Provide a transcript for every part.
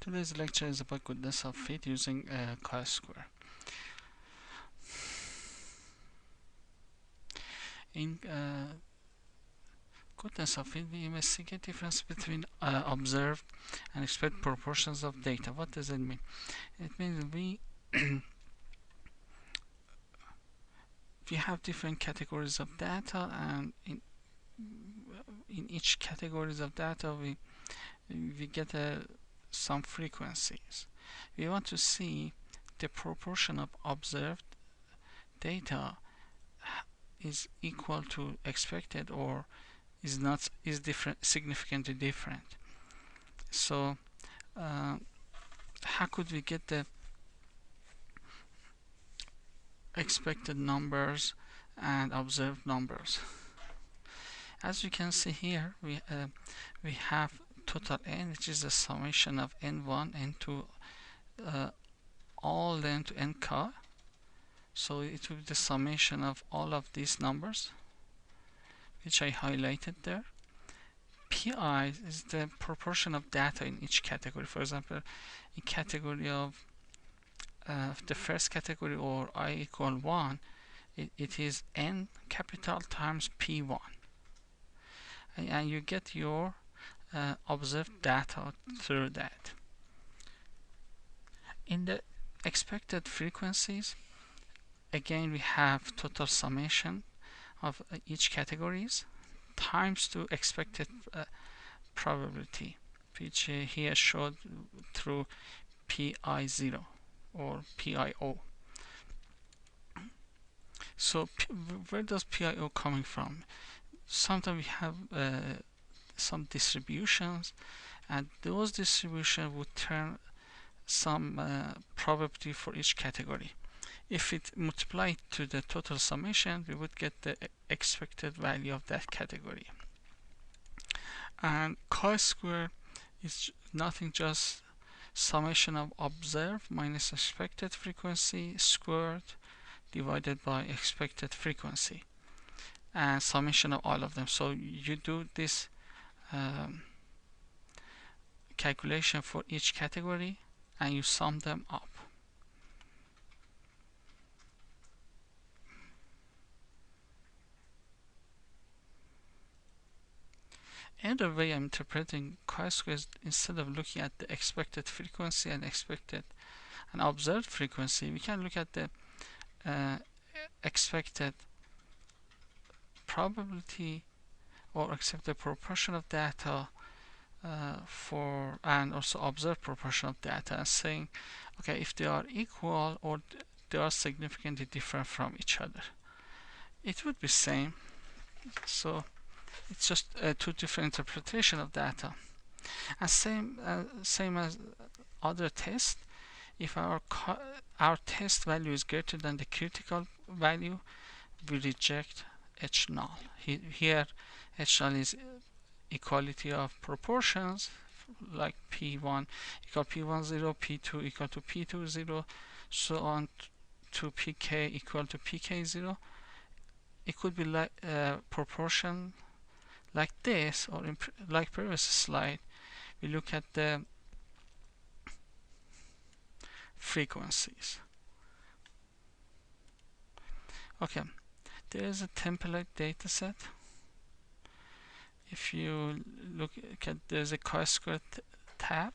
Today's lecture is about goodness of fit using chi-square. In goodness of fit, we investigate difference between observed and expected proportions of data. What does it mean? It means we have different categories of data, and in each categories of data we get some frequencies. We want to see the proportion of observed data is equal to expected or is different, significantly different. So how could we get the expected numbers and observed numbers? As you can see here, we have total n, which is the summation of n1, n2, all n to n chi. So it will be the summation of all of these numbers, which I highlighted there. Pi is the proportion of data in each category. For example, in category of the first category, or I equal 1, it is n capital times p1, and you get your observed data through that. In the expected frequencies, again we have total summation of each categories times to expected probability, which here showed through pi0 or pio. So where does pio coming from? Sometimes we have some distributions, and those distributions would turn some probability for each category. If it multiplied to the total summation, we would get the expected value of that category. And chi-square is nothing, just summation of observed minus expected frequency squared divided by expected frequency, and summation of all of them. So you do this calculation for each category and you sum them up. Another way I'm interpreting chi-square is, instead of looking at the expected frequency and expected and observed frequency, we can look at the expected probability or expected proportion of data and also observed proportion of data, and saying, okay, if they are equal or they are significantly different from each other, it would be same. So it's just two different interpretation of data. And same as other tests, if our test value is greater than the critical value, we reject H null. Here H null is equality of proportions, like P1 equal P1 0, P2 equal to P2 0, so on to PK equal to PK 0. It could be like proportion like this, or like previous slide, we look at the frequencies. Okay, there is a template dataset. If you look at, there's a chi-square tab.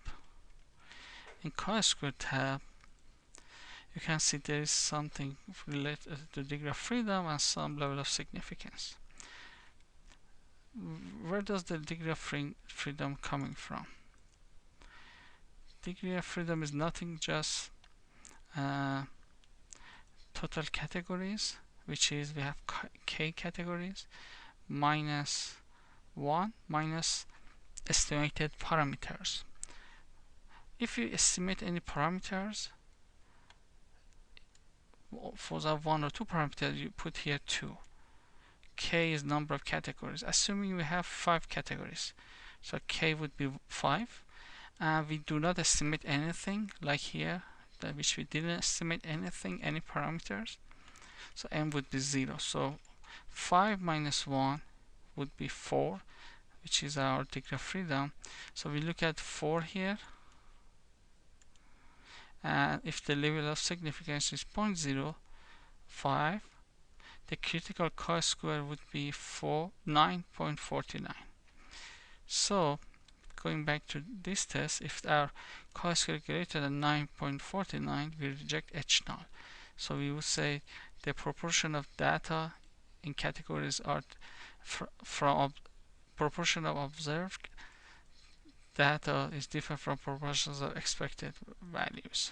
In chi-square tab, you can see there is something related to degree of freedom and some level of significance. Where does the degree of freedom coming from? Degree of freedom is nothing, just total categories, which is we have k categories minus 1 minus estimated parameters. If you estimate any parameters, for the 1 or 2 parameters, you put here 2. K is number of categories, assuming we have 5 categories, so K would be 5, and we do not estimate anything like here, which we didn't estimate anything, any parameters, so M would be 0. So 5 minus 1 would be 4, which is our degree of freedom. So we look at 4 here, and if the level of significance is 0.05, the critical chi-square would be 9.49. So going back to this test, if our chi-square greater than 9.49, we reject H null. So we would say the proportion of data in categories are from proportion of observed data is different from proportions of expected values.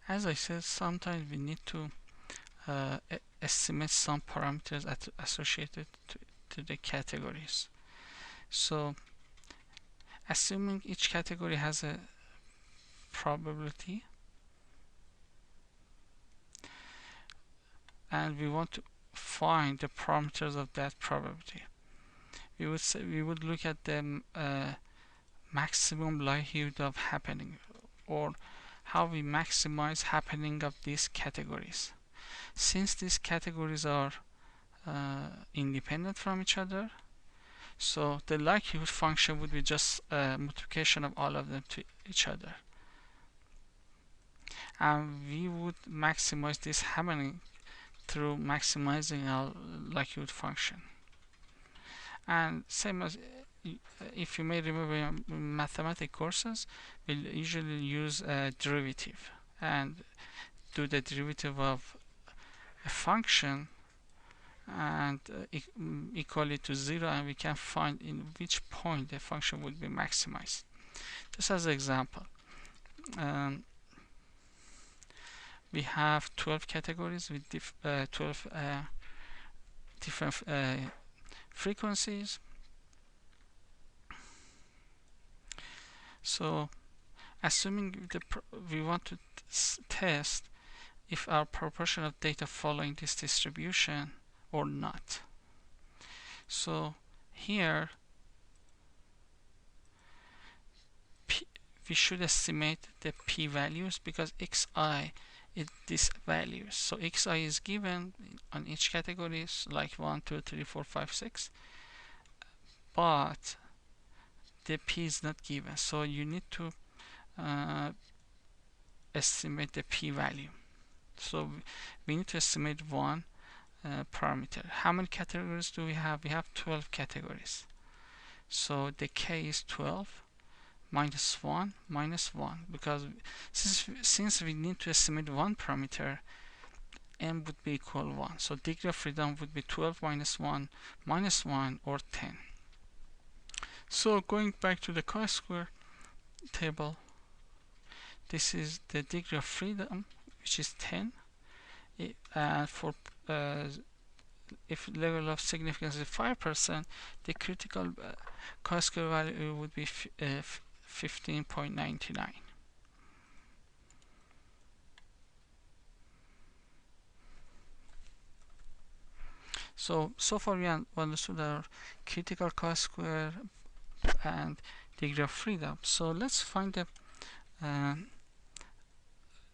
As I said, sometimes we need to estimate some parameters associated to the categories. So assuming each category has a probability and we want to find the parameters of that probability, we would look at the maximum likelihood of happening, or how we maximize happening of these categories. Since these categories are independent from each other, so the likelihood function would be just a multiplication of all of them to each other, and we would maximize this happening through maximizing our likelihood function. And same as if you may remember in mathematics courses, we'll usually use a derivative and do the derivative of a function and equal it to 0, and we can find in which point the function would be maximized. Just as an example, we have 12 categories with 12 different frequencies. So assuming we want to test if our proportion of data following this distribution or not. So here we should estimate the p-values because xi is this values. So xi is given on each category, like 1, 2, 3, 4, 5, 6, but the p is not given. So you need to estimate the p-value. So we need to estimate one parameter. How many categories do we have? We have 12 categories. So the k is 12 minus 1 minus 1, because since we need to estimate one parameter, m would be equal 1. So degree of freedom would be 12 minus 1 minus 1, or 10. So going back to the chi-square table, this is the degree of freedom, which is 10. For if level of significance is 5%, the critical chi-square value would be 15.99. So far we understood our critical chi-square and degree of freedom. So let's find the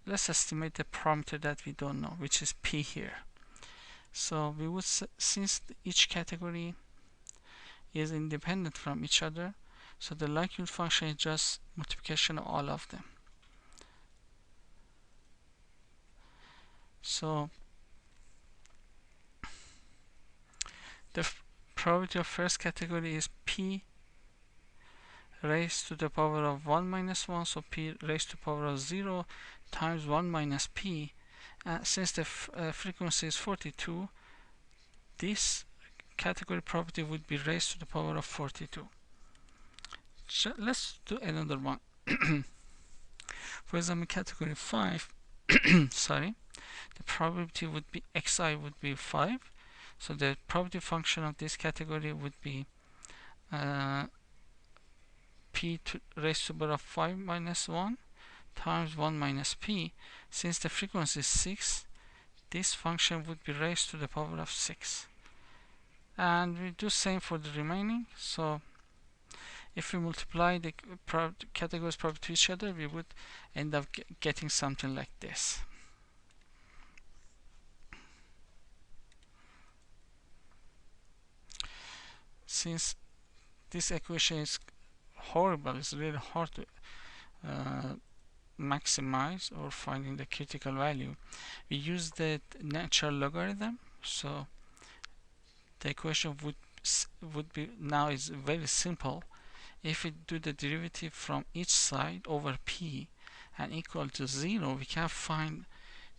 let's estimate the parameter that we don't know, which is p here. So we would, since each category is independent from each other, so the likelihood function is just multiplication of all of them. So the probability of first category is p raised to the power of 1 minus 1, so p raised to the power of 0 times 1 minus p. Since the frequency is 42, this category probability would be raised to the power of 42. Let's do another one. For example, category 5, sorry, the probability would be xi would be 5. So the probability function of this category would be p raised to the power of 5 minus 1 times 1 minus p. Since the frequency is 6, this function would be raised to the power of 6. And we do same for the remaining. So if we multiply the categories probability to each other, we would end up getting something like this. since this equation is horrible, it's really hard to maximize or finding the critical value, we use the natural logarithm. So the equation would be now is very simple. If we do the derivative from each side over p and equal to 0, we can find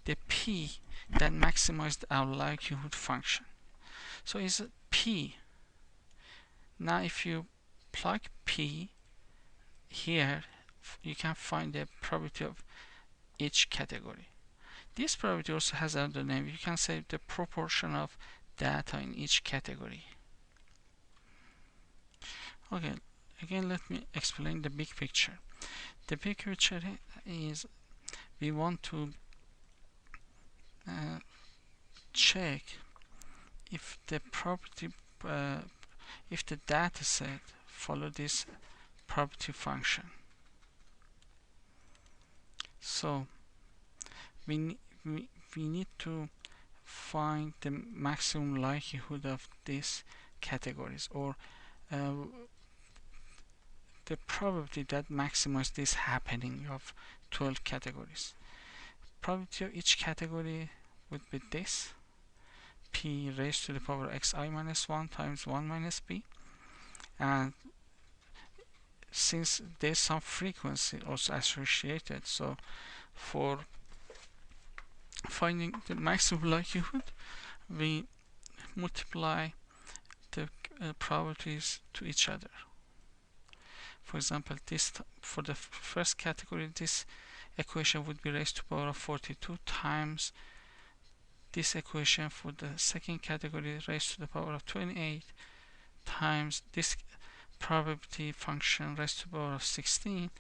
the p that maximized our likelihood function. So is p. Now if you plug p here, you can find the probability of each category. This probability also has another name. You can say the proportion of data in each category. Okay, again let me explain the big picture. The big picture is we want to check if the property if the data set follow this property function. So we need to find the maximum likelihood of these categories, or the probability that maximizes this happening of 12 categories. Probability of each category would be this: p raised to the power xi minus 1 times 1 minus b. And since there's some frequency also associated, so for finding the maximum likelihood, we multiply the probabilities to each other. For example, for the first category, this equation would be raised to the power of 42 times this equation for the second category raised to the power of 28 times this probability function raised to the power of 16,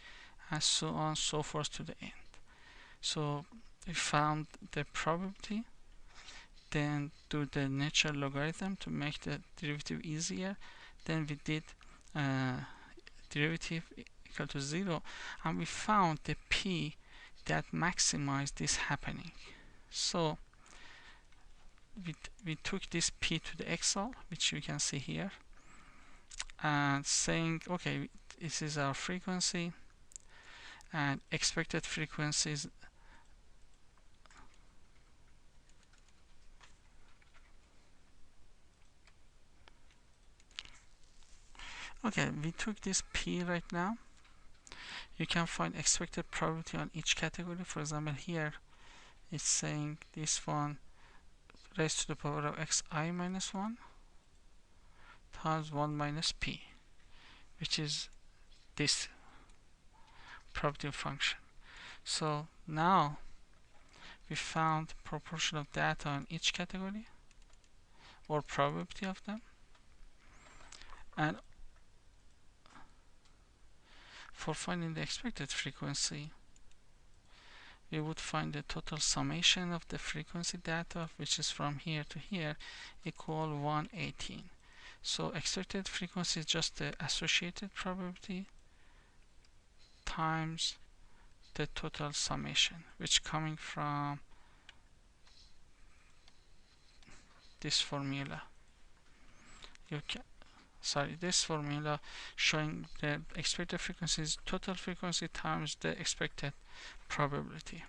and so on so forth to the end. So we found the probability, then do the natural logarithm to make the derivative easier, then we did derivative equal to 0, and we found the p that maximized this happening. So we took this p to the xl, which you can see here, and saying, okay, this is our frequency and expected frequencies. Okay, we took this p right now. You can find expected probability on each category. For example, here it's saying this one raised to the power of xi minus 1 times 1 minus p, which is this probability function. So now we found proportion of data on each category, or probability of them, and for finding the expected frequency, we would find the total summation of the frequency data, which is from here to here, equal 118. So expected frequency is just the associated probability times the total summation, which coming from this formula. This formula showing the expected frequency is total frequency times the expected probability.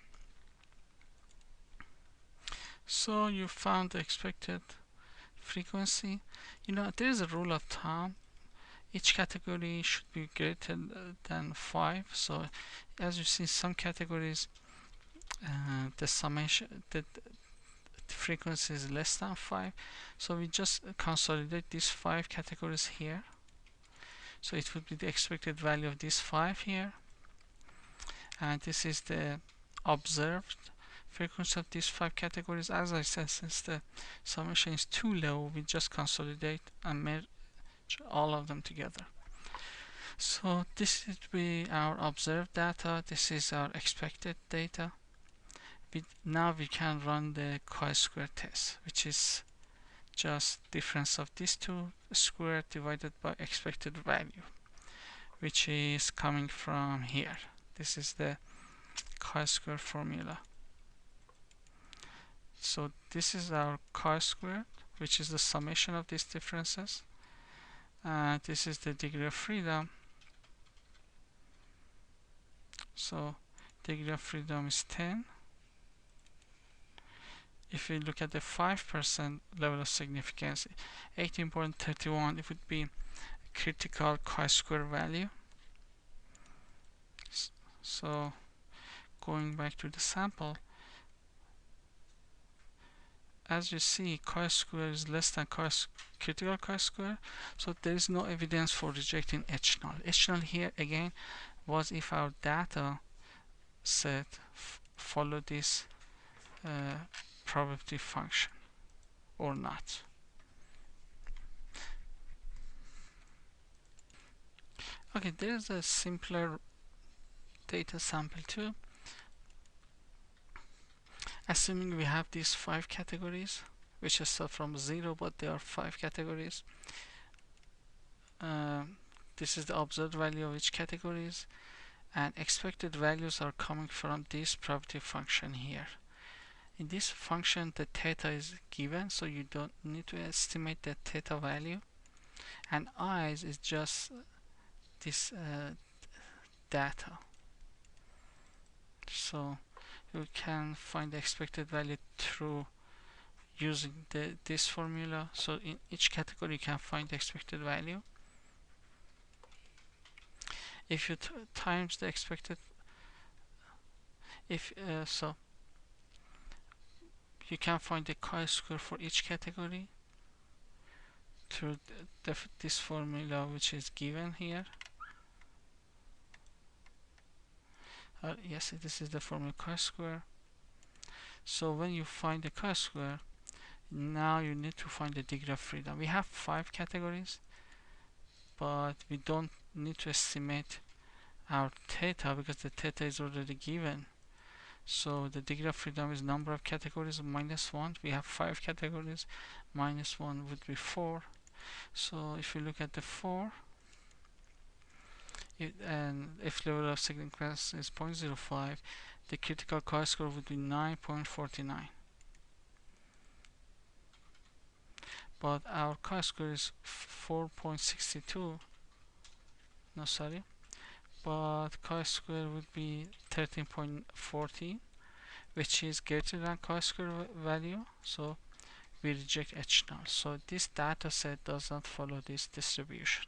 So you found the expected frequency. There is a rule of thumb. Each category should be greater than 5. So as you see, some categories the summation, the frequency is less than 5. So we just consolidate these 5 categories here. So it would be the expected value of these 5 here, and this is the observed frequency of these 5 categories. As I said, since the summation is too low, we just consolidate and merge all of them together. So this would be our observed data, this is our expected data. Now we can run the chi-square test, which is just difference of these two squared divided by expected value, which is coming from here. This is the chi-square formula. So this is our chi-squared, which is the summation of these differences. and this is the degree of freedom. So degree of freedom is 10. If we look at the 5% level of significance, 18.31, it would be critical chi-square value. So going back to the sample, as you see, chi-square is less than critical chi-square, so there is no evidence for rejecting H null. H null here again was if our data set follow this probability function or not. Okay, there's a simpler data sample too. Assuming we have these 5 categories, which start from 0, but there are 5 categories. This is the observed value of each categories, and expected values are coming from this probability function here. In this function, the theta is given, so you don't need to estimate the theta value, and i's is just this data. So you can find the expected value through using this formula. So in each category you can find the expected value. If you times the expected, so you can find the chi-square for each category through this formula, which is given here. Yes, this is the formula chi-square. So when you find the chi-square, now you need to find the degree of freedom. We have 5 categories, but we don't need to estimate our theta because the theta is already given. So the degree of freedom is number of categories -1. We have 5 categories, -1 would be 4. So if you look at the 4, and if level of significance is 0.05, the critical chi-square would be 9.49. But our chi-square is 4.62. No, sorry. But chi-square would be 13.40, which is greater than chi-square value. So we reject H null. So this data set does not follow this distribution.